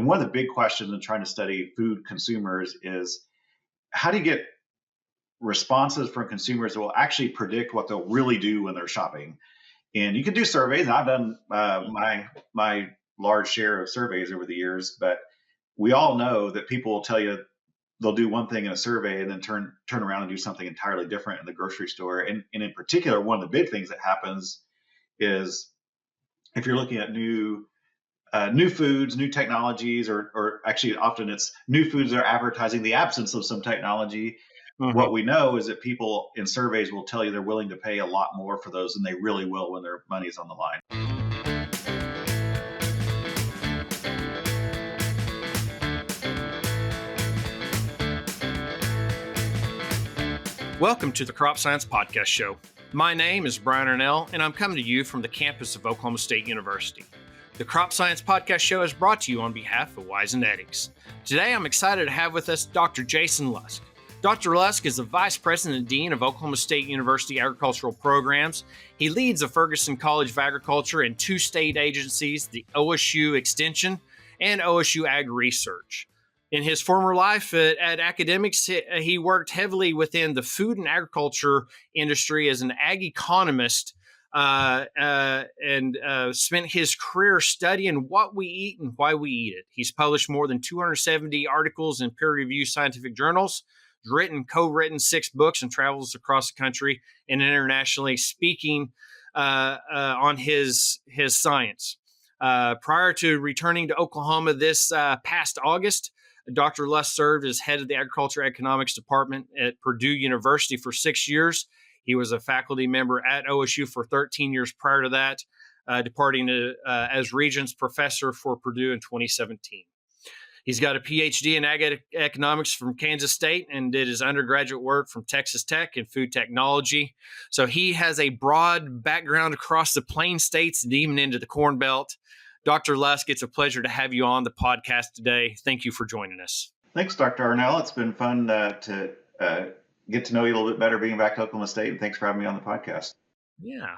one of the big questions in trying to study food consumers is how do you get responses from consumers that will actually predict what they'll really do when they're shopping? And you can do surveys. And I've done my large share of surveys over the years, but we all know that people will tell you they'll do one thing in a survey and then turn around and do something entirely different in the grocery store. And in particular, one of the big things that happens is if you're looking at new foods, new technologies, or actually often it's new foods that are advertising the absence of some technology. What we know is that people in surveys will tell you they're willing to pay a lot more for those than they really will when their money is on the line. Welcome to the Crop Science Podcast Show. My name is Brian Arnell, and I'm coming to you from the campus of Oklahoma State University. The Crop Science Podcast Show is brought to you on behalf of Wisenetics. Today, I'm excited to have with us Dr. Jayson Lusk. Dr. Lusk is the Vice President and Dean of Oklahoma State University Agricultural Programs. He leads the Ferguson College of Agriculture and two state agencies, the OSU Extension and OSU Ag Research. In his former life at academics, he worked heavily within the food and agriculture industry as an ag economist and spent his career studying what we eat and why we eat it. He's published more than 270 articles in peer-reviewed scientific journals, co-written 6 books, and travels across the country and internationally speaking on his science. Prior to returning to Oklahoma this past August, Dr. Lusk served as head of the Agriculture Economics Department at Purdue University for 6 years. He was a faculty member at OSU for 13 years prior to that, departing as Regents Professor for Purdue in 2017. He's got a PhD in ag economics from Kansas State and did his undergraduate work from Texas Tech in food technology. So he has a broad background across the Plain States and even into the Corn Belt. Dr. Lusk, it's a pleasure to have you on the podcast today. Thank you for joining us. Thanks, Dr. Arnell. It's been fun to get to know you a little bit better being back to Oklahoma State, and thanks for having me on the podcast. Yeah.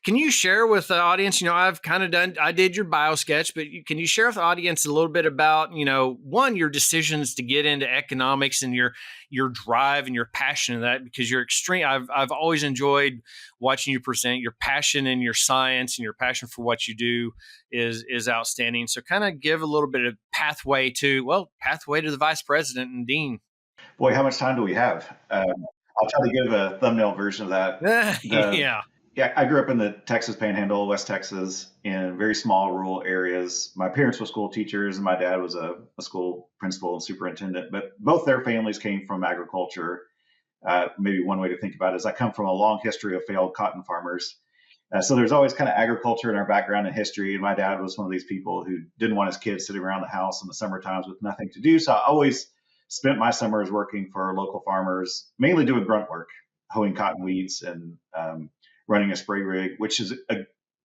Can you share with the audience, I did your bio sketch, but can you share with the audience a little bit about, one, your decisions to get into economics and your drive and your passion in that, because you're extreme. I've always enjoyed watching you present. Your passion in your science and your passion for what you do is outstanding. So kind of give a little bit of pathway to the vice president and dean. Boy, how much time do we have? I'll try to give a thumbnail version of that. Yeah, I grew up in the Texas Panhandle, West Texas, in very small rural areas. My parents were school teachers, and my dad was a school principal and superintendent. But both their families came from agriculture. Maybe one way to think about it is I come from a long history of failed cotton farmers. So there's always kind of agriculture in our background and history. And my dad was one of these people who didn't want his kids sitting around the house in the summer times with nothing to do. So I always spent my summers working for local farmers, mainly doing grunt work, hoeing cotton weeds and running a spray rig, which is,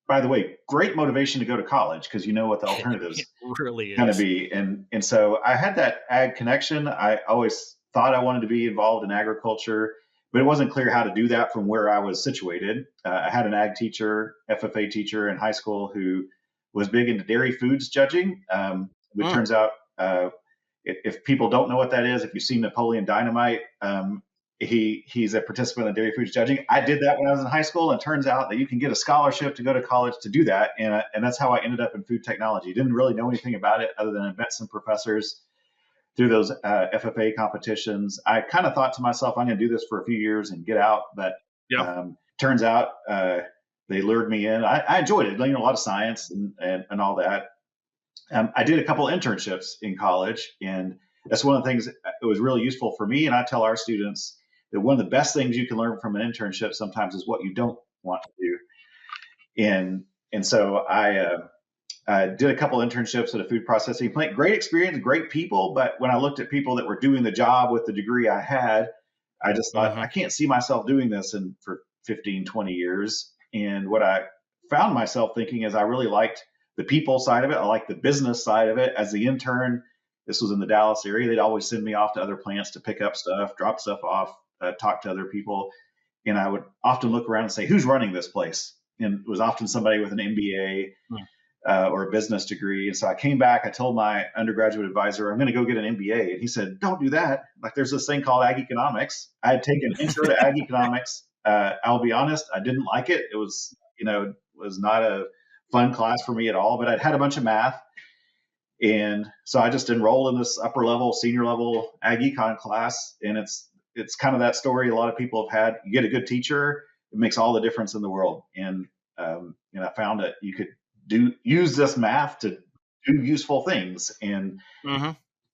by the way, great motivation to go to college because you know what the alternatives really going to be. And so I had that ag connection. I always thought I wanted to be involved in agriculture, but it wasn't clear how to do that from where I was situated. I had an ag teacher, FFA teacher in high school who was big into dairy foods judging, which turns out, if people don't know what that is, if you've seen Napoleon Dynamite, he's a participant in dairy foods judging. I did that when I was in high school, and it turns out that you can get a scholarship to go to college to do that. And that's how I ended up in food technology. Didn't really know anything about it other than I met some professors through those FFA competitions. I kind of thought to myself, I'm going to do this for a few years and get out. But turns out they lured me in. I enjoyed it, a lot of science and all that. I did a couple of internships in college, and that's one of the things that was really useful for me. And I tell our students that one of the best things you can learn from an internship sometimes is what you don't want to do. And so I did a couple of internships at a food processing plant. Great experience, great people. But when I looked at people that were doing the job with the degree I had, I just thought, I can't see myself doing this for 15, 20 years. And what I found myself thinking is I really liked the people side of it. I liked the business side of it. As the intern, this was in the Dallas area, they'd always send me off to other plants to pick up stuff, drop stuff off, talk to other people. And I would often look around and say, who's running this place? And it was often somebody with an MBA. or a business degree. And so I came back, I told my undergraduate advisor, I'm going to go get an MBA. And he said, don't do that. Like, there's this thing called ag economics. I had taken intro to ag economics. I'll be honest, I didn't like it. It was, was not a fun class for me at all, but I'd had a bunch of math. And so I just enrolled in this upper level, senior level ag econ class. And it's kind of that story a lot of people have had. You get a good teacher, it makes all the difference in the world. And I found that you could use this math to do useful things. And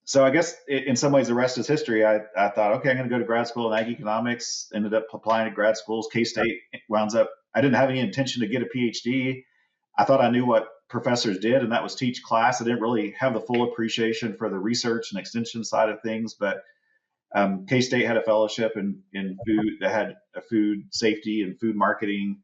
so I guess in some ways the rest is history. I thought, okay, I'm going to go to grad school in ag economics, ended up applying to grad schools. K-State wound up, I didn't have any intention to get a PhD. I thought I knew what professors did, and that was teach class. I didn't really have the full appreciation for the research and extension side of things, but K-State had a fellowship in food that had a food safety and food marketing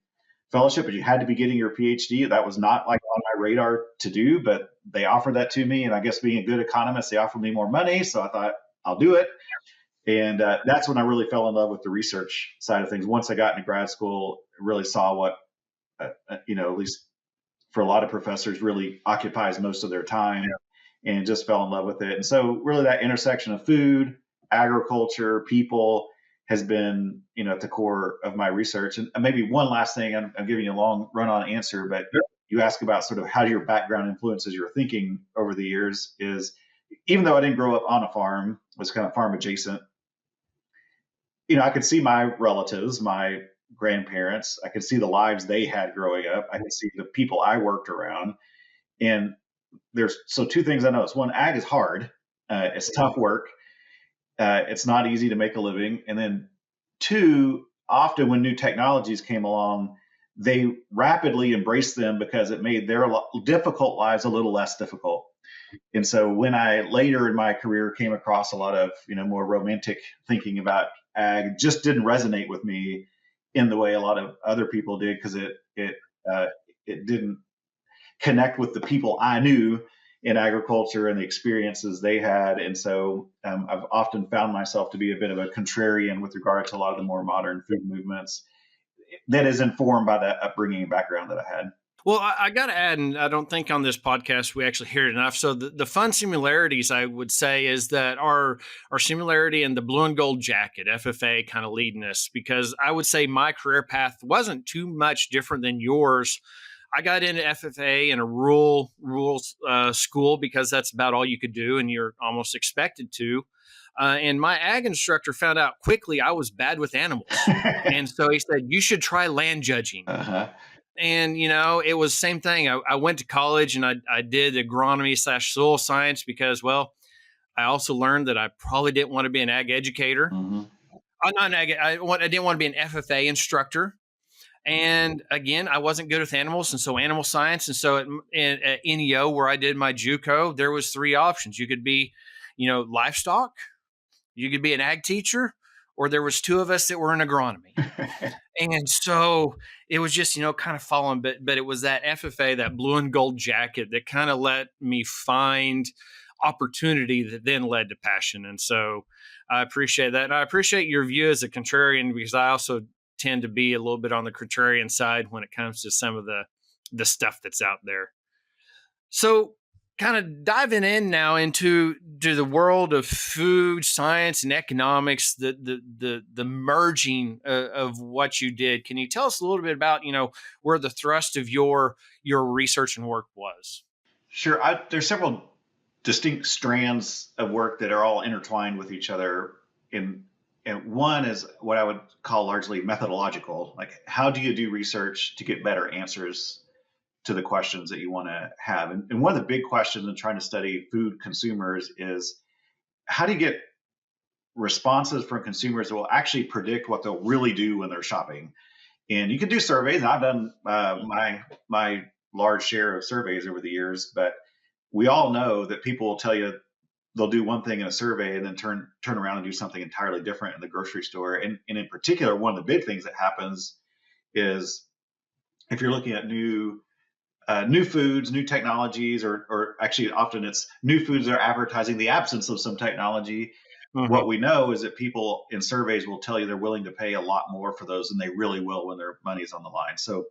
fellowship, but you had to be getting your PhD. That was not like on my radar to do, but they offered that to me. And I guess being a good economist, they offered me more money. So I thought I'll do it. And that's when I really fell in love with the research side of things. Once I got into grad school, I really saw what, at least for a lot of professors, really occupies most of their time, and just fell in love with it. And so really that intersection of food, agriculture, people has been, at the core of my research. And maybe one last thing, I'm giving you a long run-on answer, but you ask about sort of how your background influences your thinking over the years. Is even though I didn't grow up on a farm, was kind of farm adjacent, I could see my relatives, my grandparents, I could see the lives they had growing up. I could see the people I worked around. And there's two things I noticed. One, ag is hard. It's tough work. It's not easy to make a living. And then two, often when new technologies came along, they rapidly embraced them because it made their difficult lives a little less difficult. And so when I later in my career came across a lot of, more romantic thinking about ag, just didn't resonate with me in the way a lot of other people did, because it didn't connect with the people I knew in agriculture and the experiences they had. And so I've often found myself to be a bit of a contrarian with regard to a lot of the more modern food movements that is informed by that upbringing and background that I had. Well, I got to add, and I don't think on this podcast we actually hear it enough. So the fun similarities, I would say, is that our similarity in the blue and gold jacket, FFA, kind of leading us, because I would say my career path wasn't too much different than yours. I got into FFA in a rural school because that's about all you could do, and you're almost expected to. And my ag instructor found out quickly I was bad with animals. And so he said, you should try land judging. And, it was the same thing. I went to college and I did agronomy / soil science because, I also learned that I probably didn't want to be an ag educator. Not an ag, I didn't want to be an FFA instructor. And again, I wasn't good with animals. And so animal science. And so at NEO, where I did my JUCO, there was 3 options. You could be, livestock, you could be an ag teacher, or there was 2 of us that were in agronomy. And so it was just, kind of following, but it was that FFA, that blue and gold jacket, that kind of let me find opportunity that then led to passion. And so I appreciate that. And I appreciate your view as a contrarian, because I also tend to be a little bit on the contrarian side when it comes to some of the stuff that's out there. So kind of diving in now into the world of food science and economics, the merging of what you did. Can you tell us a little bit about, where the thrust of your research and work was? Sure. There's several distinct strands of work that are all intertwined with each other. And one is what I would call largely methodological. Like, how do you do research to get better answers to the questions that you want to have? And one of the big questions in trying to study food consumers is, how do you get responses from consumers that will actually predict what they'll really do when they're shopping? And you can do surveys, and I've done my large share of surveys over the years, but we all know that people will tell you they'll do one thing in a survey and then turn around and do something entirely different in the grocery store. And in particular, one of the big things that happens is, if you're looking at new foods, new technologies, or actually often it's new foods that are advertising the absence of some technology. What we know is that people in surveys will tell you they're willing to pay a lot more for those than they really will when their money is on the line. So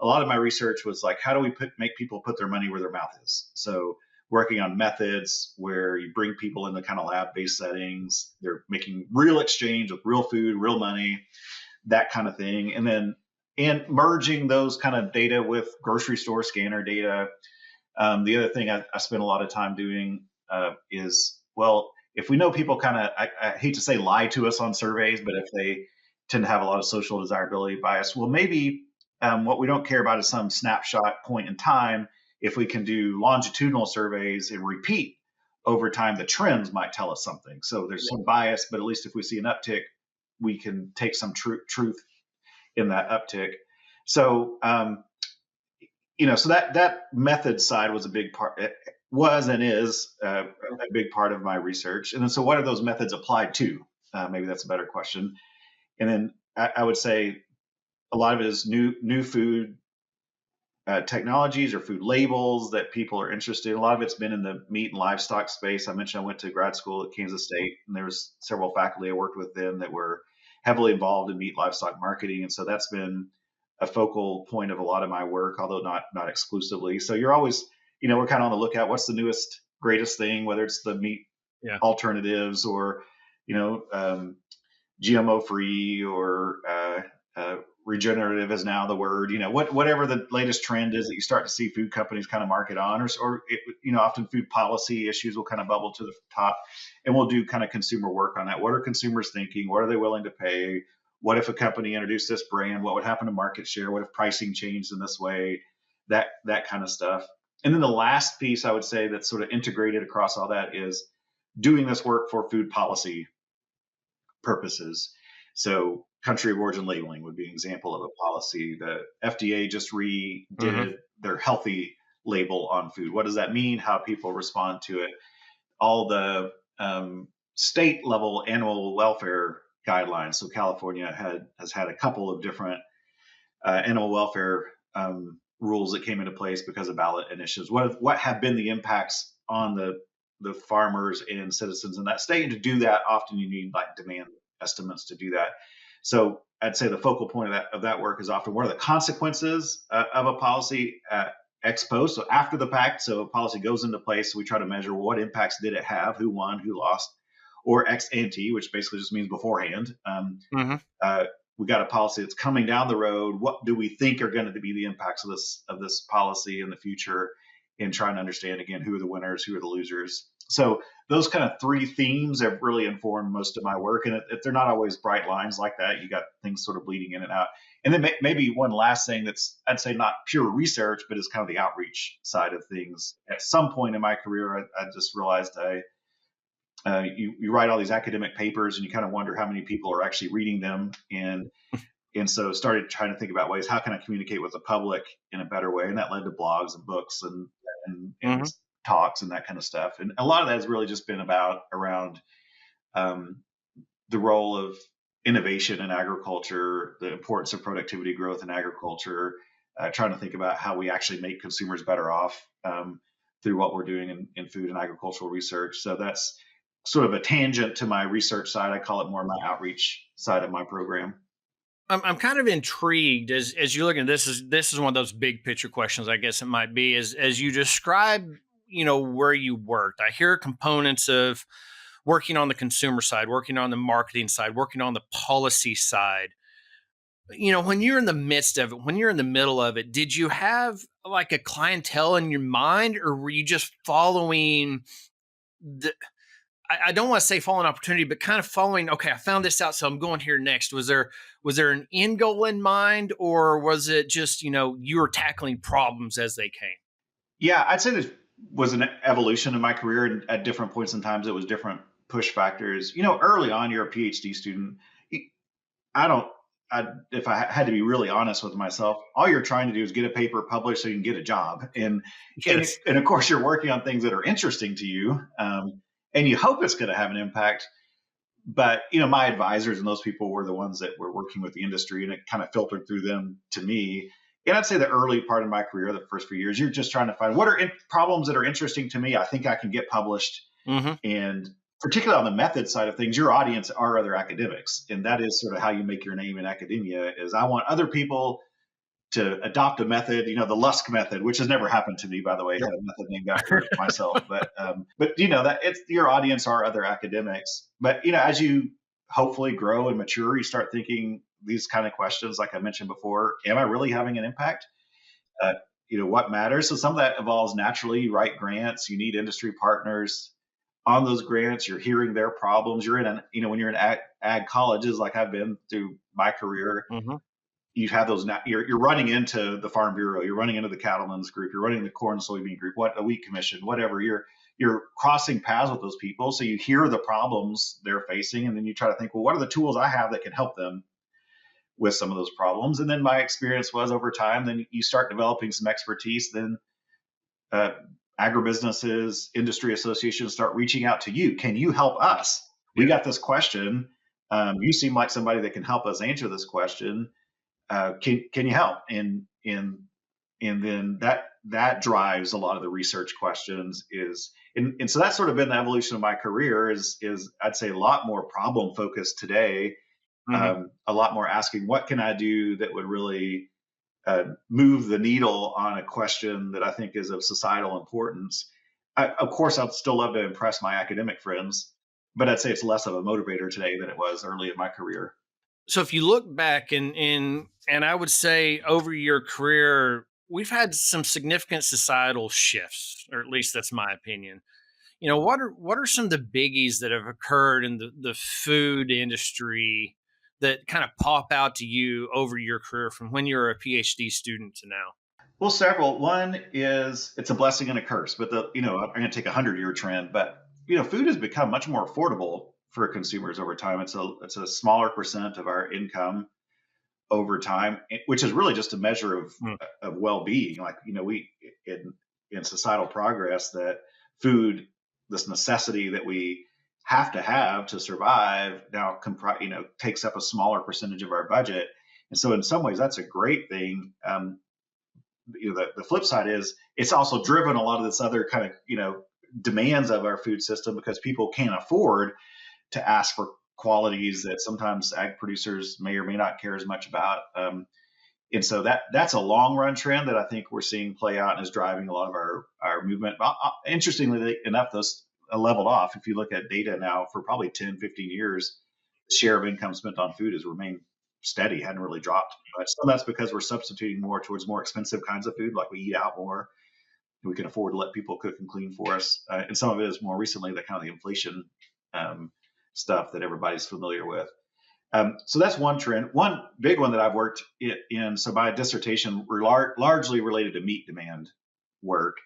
a lot of my research was like, how do we make people put their money where their mouth is? So working on methods where you bring people into kind of lab-based settings, they're making real exchange with real food, real money, that kind of thing. And merging those kind of data with grocery store scanner data. The other thing I spend a lot of time doing is, well, if we know people kind of, I hate to say lie to us on surveys, but if they tend to have a lot of social desirability bias, well, maybe what we don't care about is some snapshot point in time. If we can do longitudinal surveys and repeat over time, the trends might tell us something. So there's some bias, but at least if we see an uptick, we can take some truth in that uptick. So, so that method side was a big part. It was and is a big part of my research. And then, so what are those methods applied to? Maybe that's a better question. And then I would say a lot of it is new food technologies or food labels that people are interested in. A lot of it's been in the meat and livestock space. I mentioned I went to grad school at Kansas State, and there was several faculty I worked with then that were heavily involved in meat livestock marketing. And so that's been a focal point of a lot of my work, although not exclusively. So you're always, we're kind of on the lookout. What's the newest, greatest thing, whether it's the meat alternatives or, GMO free or regenerative is now the word, whatever the latest trend is that you start to see food companies kind of market on, or often food policy issues will kind of bubble to the top, and we'll do kind of consumer work on that. What are consumers thinking? What are they willing to pay? What if a company introduced this brand? What would happen to market share? What if pricing changed in this way? That kind of stuff. And then the last piece I would say that's sort of integrated across all that is doing this work for food policy purposes. So country of origin labeling would be an example of a policy. The FDA just redid their healthy label on food. What does that mean? How people respond to it? All the state level animal welfare guidelines. So California has had a couple of different animal welfare rules that came into place because of ballot initiatives. What have been the impacts on the farmers and citizens in that state? And to do that, often you need like demand estimates to do that. So I'd say the focal point of that work is often what are the consequences of a policy ex post, so after the fact. So a policy goes into place, so we try to measure what impacts did it have, who won, who lost, or ex ante, which basically just means beforehand. We got a policy that's coming down the road. What do we think are going to be the impacts of this policy in the future? And trying to understand again who are the winners, who are the losers. So those kind of three themes have really informed most of my work. And if they're not always bright lines like that, you got things sort of bleeding in and out. And then maybe one last thing that's, I'd say, not pure research, but is kind of the outreach side of things. At some point in my career, I just realized you write all these academic papers and you kind of wonder how many people are actually reading them. And so started trying to think about ways, how can I communicate with the public in a better way? And that led to blogs and books and talks and that kind of stuff. And a lot of that has really just been around the role of innovation in agriculture, the importance of productivity growth in agriculture, trying to think about how we actually make consumers better off through what we're doing in food and agricultural research. So that's sort of a tangent to my research side. I call it more my outreach side of my program. I'm kind of intrigued as you look at this is one of those big picture questions, I guess it might be, as you describe, where you worked. I hear components of working on the consumer side, working on the marketing side, working on the policy side. When you're in the midst of it, when you're in the middle of it, did you have like a clientele in your mind, or were you just following I don't want to say following opportunity, but kind of following, okay, I found this out, so I'm going here next. Was there an end goal in mind, or was it just, you were tackling problems as they came? Yeah, I'd say there was an evolution in my career, and at different points in times, it was different push factors. Early on, you're a PhD student. If I had to be really honest with myself, all you're trying to do is get a paper published so you can get a job. And of course, you're working on things that are interesting to you. And you hope it's going to have an impact. But, my advisors and those people were the ones that were working with the industry, and it kind of filtered through them to me. And I'd say the early part of my career, the first few years, you're just trying to find what are problems that are interesting to me. I think I can get published. And particularly on the method side of things, your audience are other academics. And that is sort of how you make your name in academia is I want other people to adopt a method, the Lusk method, which has never happened to me, by the way. I had a method named after myself, but that it's your audience are other academics. But as you hopefully grow and mature, you start thinking these kind of questions, like I mentioned before. Am I really having an impact? Uh, what matters? So some of that evolves naturally. You write grants, you need industry partners on those grants. You're hearing their problems. You're in when you're in ag colleges, like I've been through my career, Mm-hmm. you have those now. You're running into the Farm Bureau, you're running into the Cattlemen's Group, you're running the Corn Soybean Group, what a Wheat Commission, whatever. You're crossing paths with those people, so you hear the problems they're facing, and then you try to think, well, what are the tools I have that can help them with some of those problems? And then my experience was over time, then you start developing some expertise. Then uh, agribusinesses, industry associations start reaching out to you. Can you help us? We got this question. You seem like somebody that can help us answer this question. Can you help? And then that drives a lot of the research questions. And so that's sort of been the evolution of my career. Is I'd say a lot more problem focused today. Mm-hmm. A lot more asking, what can I do that would really move the needle on a question that I think is of societal importance. Of course, I'd still love to impress my academic friends, but I'd say it's less of a motivator today than it was early in my career. So if you look back and I would say over your career, we've had some significant societal shifts, or at least that's my opinion. What are some of the biggies that have occurred in the food industry that kind of pop out to you over your career from when you were a PhD student to now? Well, several. One is it's a blessing and a curse, but I'm going to take a 100-year trend, but food has become much more affordable for consumers over time. It's a smaller percent of our income over time, which is really just a measure of well-being. Like we in societal progress, that food, this necessity that we have to survive, now takes up a smaller percentage of our budget. And so in some ways that's a great thing. The flip side is it's also driven a lot of this other kind of demands of our food system, because people can't afford to ask for qualities that sometimes ag producers may or may not care as much about. And so that's a long run trend that I think we're seeing play out and is driving a lot of our movement. Interestingly enough, those leveled off. If you look at data now, for probably 10, 15 years, the share of income spent on food has remained steady, hadn't really dropped much. Some of that's because we're substituting more towards more expensive kinds of food, like we eat out more. We can afford to let people cook and clean for us. And some of it is more recently the kind of the inflation stuff that everybody's familiar with. So that's one trend. One big one that I've worked in. So my dissertation were largely related to meat demand work.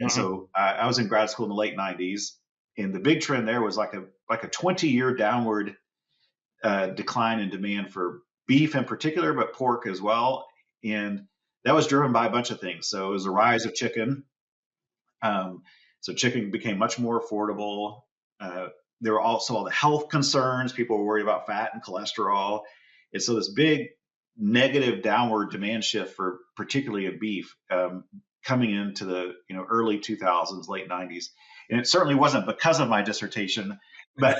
And so I was in grad school in the late 90s. And the big trend there was like a 20-year downward decline in demand for beef in particular, but pork as well. And that was driven by a bunch of things. So it was a rise of chicken. So chicken became much more affordable. There were also all the health concerns. People were worried about fat and cholesterol. And so this big negative downward demand shift for particularly in beef coming into the early 2000s, late 90s. And it certainly wasn't because of my dissertation, but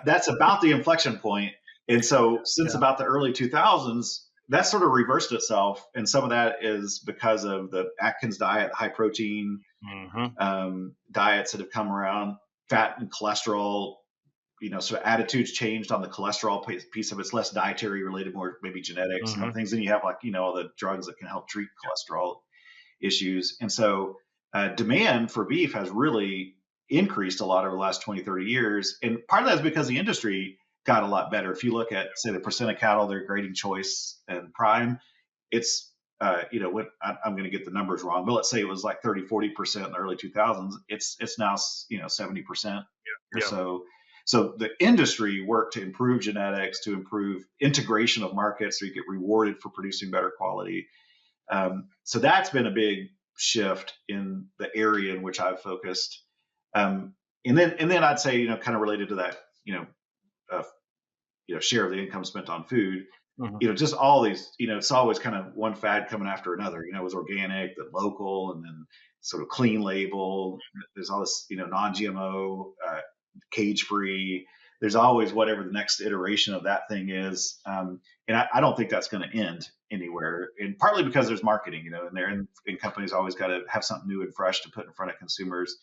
that's about the inflection point. And so since about the early 2000s, that sort of reversed itself. And some of that is because of the Atkins diet, high protein diets that have come around, fat and cholesterol. So attitudes changed on the cholesterol piece of it's less dietary related, more maybe genetics and other things. And you have all the drugs that can help treat cholesterol issues. And so demand for beef has really increased a lot over the last 20, 30 years. And part of that is because the industry got a lot better. If you look at, say, the percent of cattle they're grading choice and prime, it's, I'm going to get the numbers wrong, but let's say it was like 30, 40% in the early 2000s. It's now, 70% or so. So the industry worked to improve genetics, to improve integration of markets, so you get rewarded for producing better quality. So that's been a big shift in the area in which I've focused. And then I'd say, kind of related to that, share of the income spent on food, just all these, it's always kind of one fad coming after another. It was organic, then local, and then sort of clean label. There's all this, non-GMO, cage free. There's always whatever the next iteration of that thing is. And I don't think that's going to end. anywhere, and partly because there's marketing, and companies always got to have something new and fresh to put in front of consumers.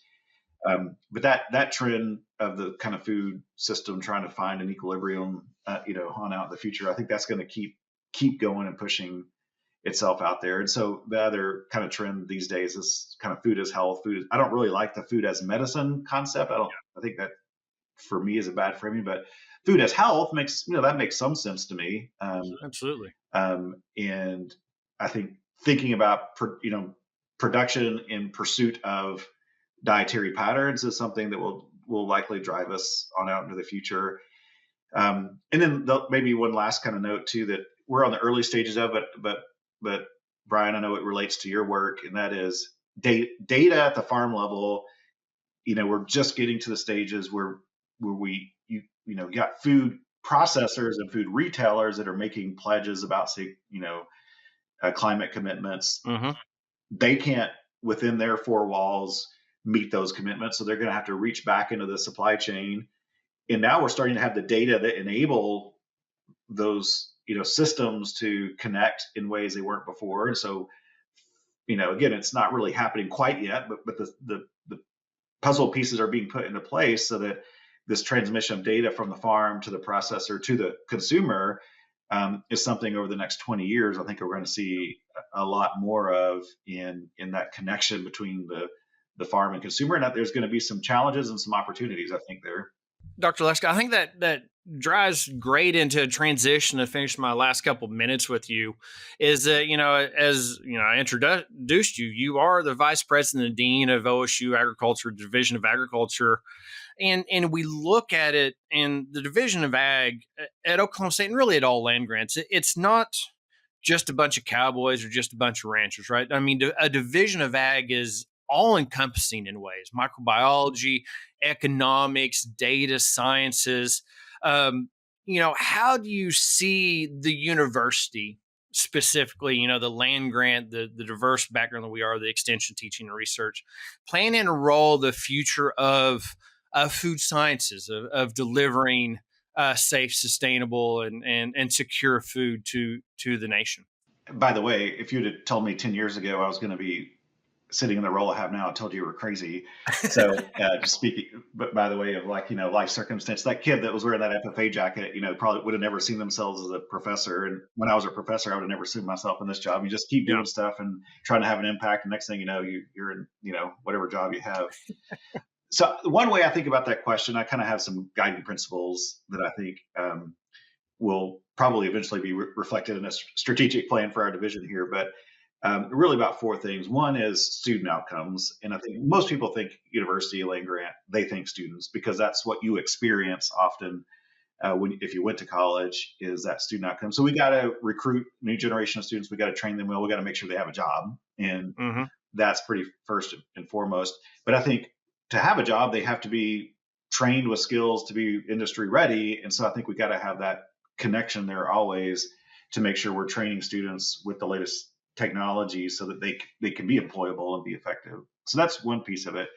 But that trend of the kind of food system trying to find an equilibrium, on out in the future, I think that's going to keep going and pushing itself out there. And so the other kind of trend these days is kind of food as health. I don't really like the food as medicine concept. I think that for me is a bad framing, but food as health that makes some sense to me. Absolutely. And I think thinking about, production in pursuit of dietary patterns is something that will likely drive us on out into the future. And then maybe one last kind of note too, that we're on the early stages of it, but Brian, I know it relates to your work, and that is data at the farm level. We're just getting to the stages where you got food processors and food retailers that are making pledges about, say, climate commitments. Mm-hmm. They can't, within their four walls, meet those commitments, so they're going to have to reach back into the supply chain. And now we're starting to have the data that enable those systems to connect in ways they weren't before. And so, again, it's not really happening quite yet, but the puzzle pieces are being put into place so that this transmission of data from the farm to the processor to the consumer is something over the next 20 years I think we're going to see a lot more of in that connection between the farm and consumer. And that there's going to be some challenges and some opportunities, I think, there. Dr. Lusk, I think that drives great into a transition to finish my last couple of minutes with you. Is that, as I introduced you, you are the Vice President and Dean of OSU Agriculture, Division of Agriculture. And we look at it in the Division of Ag at Oklahoma State and really at all land grants. It's not just a bunch of cowboys or just a bunch of ranchers, right? I mean, a Division of Ag is all encompassing in ways: microbiology, economics, data sciences. How do you see the university specifically, the land grant, the diverse background that we are, the extension teaching and research, playing in a role the future of food sciences, of delivering safe, sustainable, and secure food to the nation? By the way, if you'd have told me 10 years ago I was going to be sitting in the role I have now, I told you were crazy. So just speaking, but by the way of life circumstance, that kid that was wearing that FFA jacket, probably would have never seen themselves as a professor. And when I was a professor, I would have never seen myself in this job. You just keep doing stuff and trying to have an impact. And next thing you know, you're in, whatever job you have. So one way I think about that question, I kind of have some guiding principles that I think will probably eventually be reflected in a strategic plan for our division here. But really about four things. One is student outcomes. And I think most people think university, land grant, they think students, because that's what you experience often if you went to college, is that student outcome. So we got to recruit new generation of students. We got to train them well. We got to make sure they have a job. And that's pretty first and foremost. But I think to have a job, they have to be trained with skills to be industry ready. And so I think we got to have that connection there always to make sure we're training students with the latest technology so that they can be employable and be effective. So that's one piece of it.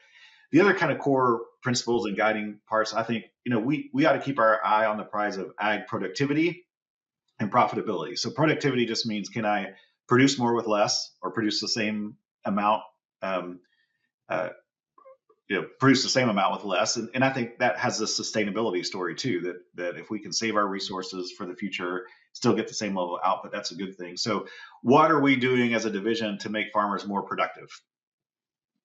The other kind of core principles and guiding parts, I think, we ought to keep our eye on the prize of ag productivity and profitability. So productivity just means, can I produce more with less, or produce the same amount produce the same amount with less. And I think that has a sustainability story too, that if we can save our resources for the future, still get the same level of output, that's a good thing. So what are we doing as a division to make farmers more productive?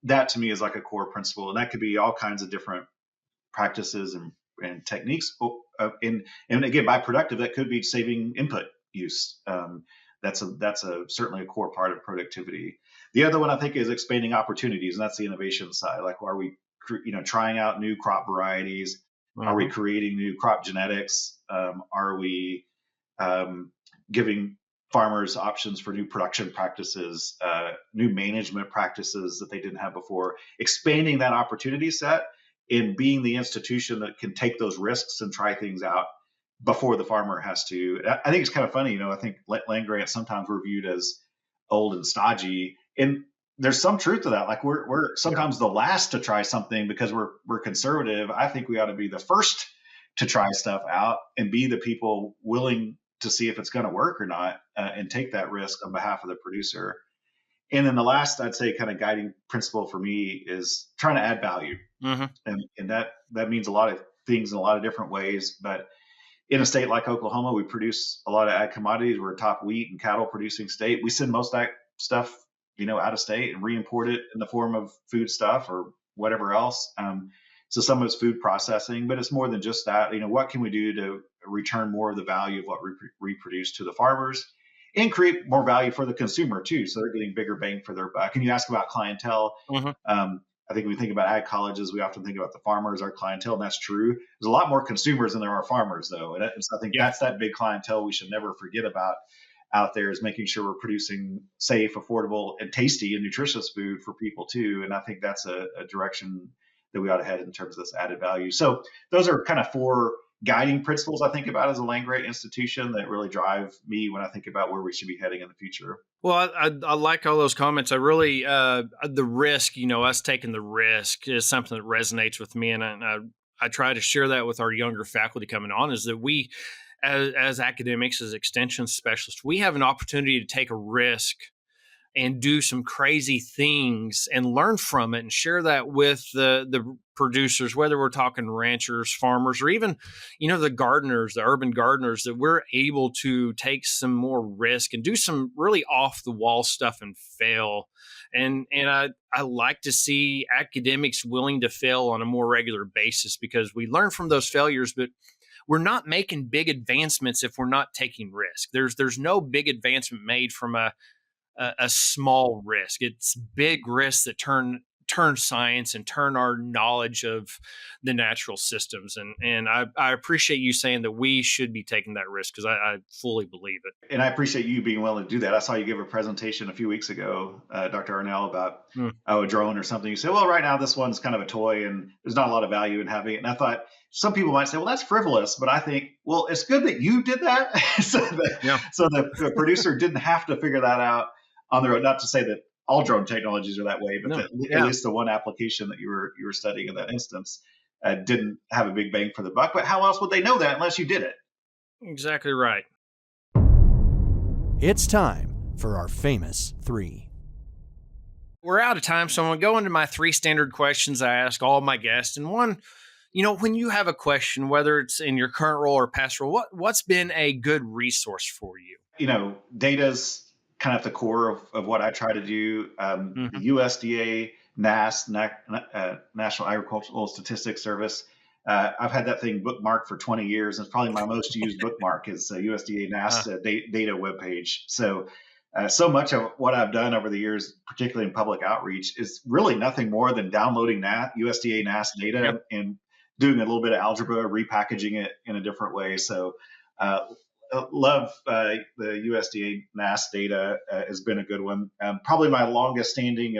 That to me is like a core principle. And that could be all kinds of different practices and techniques. And again, by productive, that could be saving input use. That's certainly a core part of productivity. The other one I think is expanding opportunities, and that's the innovation side. Like, are we, trying out new crop varieties? Are we creating new crop genetics? Are we giving farmers options for new production practices, new management practices that they didn't have before? Expanding that opportunity set and being the institution that can take those risks and try things out before the farmer has to. I think it's kind of funny, I think land grants sometimes were viewed as old and stodgy, and there's some truth to that. Like we're sometimes the last to try something because we're conservative. I think we ought to be the first to try stuff out and be the people willing to see if it's going to work or not, and take that risk on behalf of the producer. And then the last, I'd say, kind of guiding principle for me is trying to add value. Hmm. And that means a lot of things in a lot of different ways. But in a state like Oklahoma, we produce a lot of ag commodities. We're a top wheat and cattle producing state. We send most of that stuff, out of state and re-import it in the form of food stuff or whatever else. So some of it's food processing, but it's more than just that. What can we do to return more of the value of what we produce to the farmers and create more value for the consumer too? So they're getting bigger bang for their buck. And you ask about clientele. Hmm. I think when we think about ag colleges, we often think about the farmers, our clientele, and that's true. There's a lot more consumers than there are farmers, though. And so I think Yeah. that's that big clientele we should never forget about out there, is making sure we're producing safe, affordable, and tasty and nutritious food for people too. And I think that's a direction that we ought to head in terms of this added value. So those are kind of four guiding principles I think about as a land grant institution that really drive me when I think about where we should be heading in the future. Well, I like all those comments. I really, the risk, us taking the risk is something that resonates with me. And I try to share that with our younger faculty coming on, is that we, as academics, as extension specialists, we have an opportunity to take a risk and do some crazy things and learn from it and share that with the producers, whether we're talking ranchers, farmers, or even, the gardeners, the urban gardeners, that we're able to take some more risk and do some really off the wall stuff and fail. And I like to see academics willing to fail on a more regular basis, because we learn from those failures, but we're not making big advancements if we're not taking risk. There's no big advancement made from a small risk. It's big risks that turn science and turn our knowledge of the natural systems. And I appreciate you saying that we should be taking that risk, because I fully believe it. And I appreciate you being willing to do that. I saw you give a presentation a few weeks ago, Dr. Arnell, about Mm. a drone or something. You said, well, right now this one's kind of a toy and there's not a lot of value in having it. And I thought some people might say, well, that's frivolous. But I think, well, it's good that you did that. Yeah. So the producer didn't have to figure that out on their own. Not to say that all drone technologies are that way, but No. at Yeah. least the one application that you were studying in that instance didn't have a big bang for the buck. But how else would they know that unless you did it? Exactly right. It's time for our famous three. We're out of time, so I'm going to go into my 3 standard questions I ask all my guests. And one, when you have a question, whether it's in your current role or past role, what's been a good resource for you? Data's kind of at the core of what I try to do. Mhm. The USDA, National Agricultural Statistics Service. I've had that thing bookmarked for 20 years. It's probably my most used bookmark is USDA NASS data webpage. So much of what I've done over the years, particularly in public outreach, is really nothing more than downloading USDA NASS data Yep. and doing a little bit of algebra, repackaging it in a different way. So love the USDA NASS data has been a good one. Probably my longest standing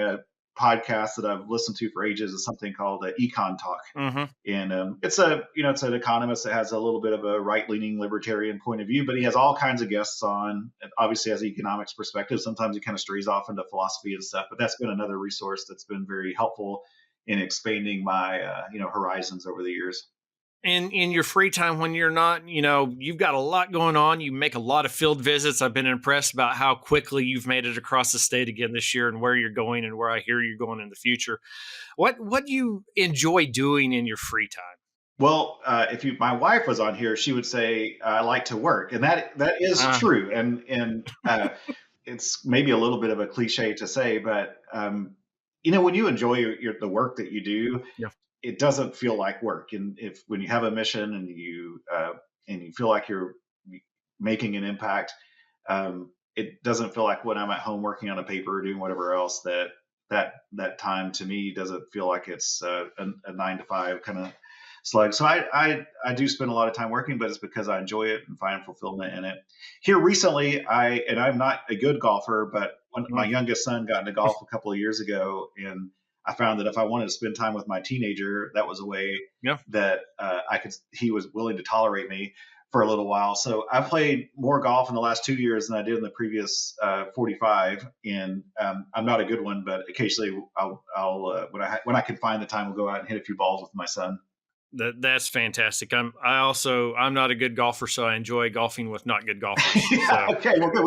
podcast that I've listened to for ages is something called Econ Talk. Mm-hmm. And it's an economist that has a little bit of a right-leaning libertarian point of view, but he has all kinds of guests on, and obviously has economics perspective. Sometimes he kind of strays off into philosophy and stuff, but that's been another resource that's been very helpful in expanding my horizons over the years. And in your free time, when you're not, you've got a lot going on, you make a lot of field visits. I've been impressed about how quickly you've made it across the state again this year, and where you're going and where I hear you're going in the future. What do you enjoy doing in your free time? Well, my wife was on here, she would say I like to work, and that is true. And it's maybe a little bit of a cliche to say, but when you enjoy the work that you do, Yeah. it doesn't feel like work. And when you have a mission and you feel like you're making an impact, it doesn't feel like when I'm at home working on a paper or doing whatever else that time to me doesn't feel like it's a 9 to 5 kind of slug. So I do spend a lot of time working, but it's because I enjoy it and find fulfillment in it. Here recently, I'm not a good golfer, but when my youngest son got into golf a couple of years ago, and I found that if I wanted to spend time with my teenager, that was a way that he was willing to tolerate me for a little while. So I played more golf in the last 2 years than I did in the previous 45. And I'm not a good one, but occasionally I'll when I can find the time, we'll go out and hit a few balls with my son. That's fantastic. I'm not a good golfer, so I enjoy golfing with not good golfers. Yeah, So okay, well, good.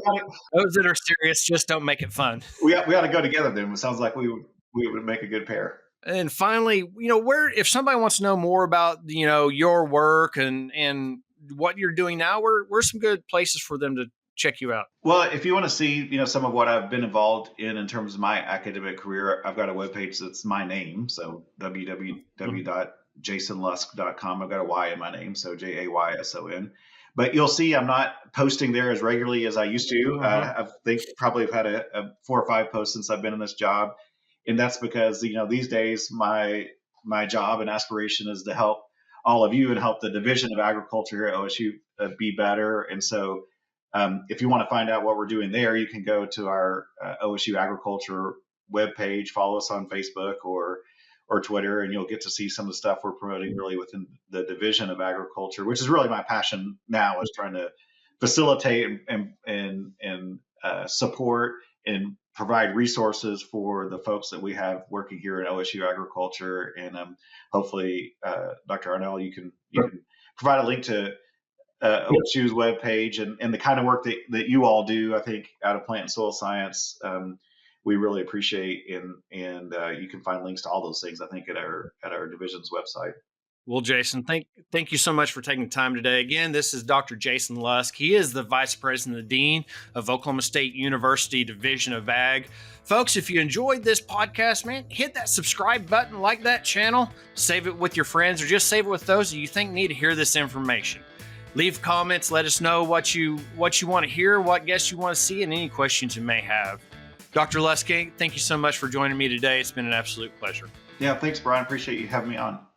those that are serious just don't make it fun. We ought to go together then. It sounds like we would make a good pair. And finally, where if somebody wants to know more about your work and what you're doing now, where's some good places for them to check you out? Well, if you want to see, some of what I've been involved in terms of my academic career, I've got a webpage that's my name, so www.jaysonlusk.com. I've got a Y in my name, so Jayson. But you'll see I'm not posting there as regularly as I used to. I think probably have had a 4 or 5 posts since I've been in this job, and that's because these days my job and aspiration is to help all of you and help the Division of Agriculture at OSU be better. And so if you want to find out what we're doing there, you can go to our OSU Agriculture webpage, follow us on Facebook or Twitter, and you'll get to see some of the stuff we're promoting really within the Division of Agriculture, which is really my passion now, is trying to facilitate and support and provide resources for the folks that we have working here at OSU Agriculture. And hopefully, Dr. Arnell, you can provide a link to OSU's webpage and the kind of work that you all do, I think, out of plant and soil science. We really appreciate, and you can find links to all those things, I think, at our division's website. Well, Jayson, thank you so much for taking the time today. Again, this is Dr. Jayson Lusk. He is the Vice President and Dean of Oklahoma State University Division of Ag. Folks, if you enjoyed this podcast, man, hit that subscribe button, like that channel, save it with your friends, or just save it with those that you think need to hear this information. Leave comments, let us know what you want to hear, what guests you want to see, and any questions you may have. Dr. Lusk, thank you so much for joining me today. It's been an absolute pleasure. Yeah, thanks, Brian. Appreciate you having me on.